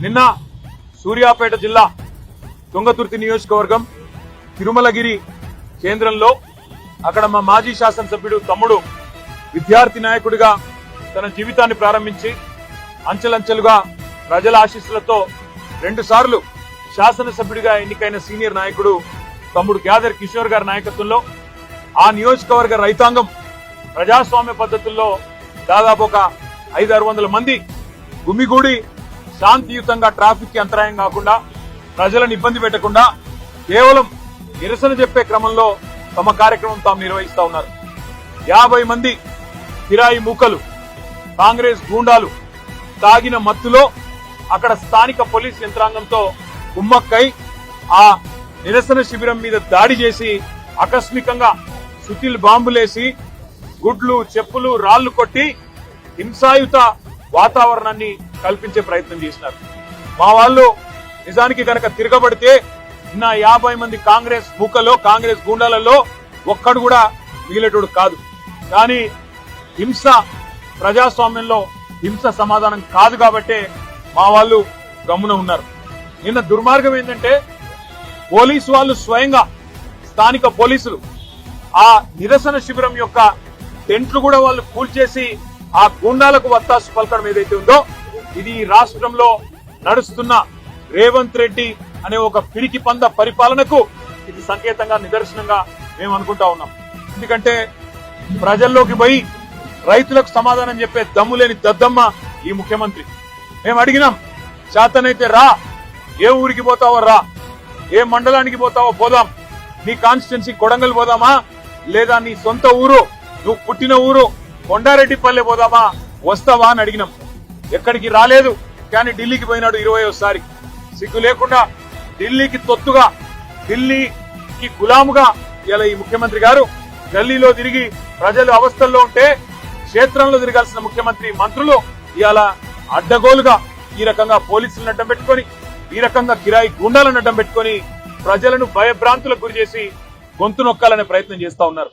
నిన్న సూర్యాపేట జిల్లా తుంగతుర్తి నియోజకవర్గం తిరుమలగిరి కేంద్రంలో అక్కడ మా మాజీ శాసనసభ్యుడు తమ్ముడు విద్యార్థి నాయకుడిగా తన జీవితాన్ని ప్రారంభించి అంచెలంచెలుగా ప్రజల ఆశీస్సులతో 2 సార్లు శాసనసభ్యుడిగా ఎన్నికైన సీనియర్ నాయకుడు తమ్ముడు గ్యాదర్ కిషోర్ గారి నాయకత్వంలో ఆ నియోజకవర్గ రైతాంగం ప్రజాస్వామ్య పద్ధతుల్లో దాదాపు ఒక 500-600 మంది గుమిగూడి శాంతియుతంగా ట్రాఫిక్ కి అంతరాయం కాకుండా ప్రజలను ఇబ్బంది పెట్టకుండా కేవలం నిరసన చెప్పే క్రమంలో తమ కార్యక్రమం తాము నిర్వహిస్తా ఉన్నారు. 50 మంది కిరాయి మూకలు కాంగ్రెస్ గూండాలు తాగిన మత్తులో అక్కడ స్థానిక పోలీస్ యంత్రాంగంతో కుమ్మక్కై ఆ నిరసన శిబిరం మీద దాడి చేసి ఆకస్మికంగా సుతిల్ బాంబులేసి గుడ్లు చెప్పులు రాళ్లు కొట్టి హింసాయుత వాతావరణాన్ని కల్పించే ప్రయత్నం చేసినారు. మా వాళ్ళు నిజానికి గనక తిరగబడితే నిన్న 50 మంది కాంగ్రెస్ మూకలో కాంగ్రెస్ గూండాలలో ఒక్కడు కూడా మిగిలేటోడు కాదు. కానీ హింస ప్రజాస్వామ్యంలో హింస సమాధానం కాదు కాబట్టే మా వాళ్ళు గమ్మున ఉన్నారు. నిన్న దుర్మార్గం ఏంటంటే పోలీసు వాళ్ళు స్వయంగా స్థానిక పోలీసులు ఆ నిరసన శిబిరం యొక్క టెంట్లు కూడా వాళ్ళు కూల్చేసి ఆ గూండాలకు వత్తాసు పలకడం ఏదైతే ఉందో ఇది రాష్ట్రంలో నడుస్తున్న రేవంత్ రెడ్డి అనే ఒక పిరికి పంద పరిపాలనకు ఇది సంకేతంగా నిదర్శనంగా మేము అనుకుంటా ఉన్నాం. ఎందుకంటే ప్రజల్లోకి పోయి రైతులకు సమాధానం చెప్పే దమ్ము లేని దద్దమ్మ ఈ ముఖ్యమంత్రి. మేము అడిగినాం, చేతనైతే రా, ఏ ఊరికి పోతావో రా, ఏ మండలానికి పోతావో పోదాం, నీ కాన్స్టిట్యున్సీ కొడంగల్ పోదామా లేదా నీ సొంత ఊరు నువ్వు పుట్టిన ఊరు కొండారెడ్డిపల్లె పోదామా, వస్తావా అని అడిగినాం. ఎక్కడికి రాలేదు. కానీ ఢిల్లీకి పోయినాడు 20వ సిగ్గు లేకుండా ఢిల్లీకి తొత్తుగా ఢిల్లీకి గులాముగా ఇలా ఈ ముఖ్యమంత్రి గారు గల్లీలో తిరిగి ప్రజలు అవస్థల్లో ఉంటే క్షేత్రంలో తిరగాల్సిన ముఖ్యమంత్రి మంత్రులు ఇవాళ అడ్డగోలుగా ఈ రకంగా పోలీసులను అడ్డం పెట్టుకొని ఈ రకంగా కిరాయి గుండాలను అడ్డం పెట్టుకొని ప్రజలను భయభ్రాంతులకు గురి చేసి గొంతు నొక్కాలనే ప్రయత్నం చేస్తా ఉన్నారు.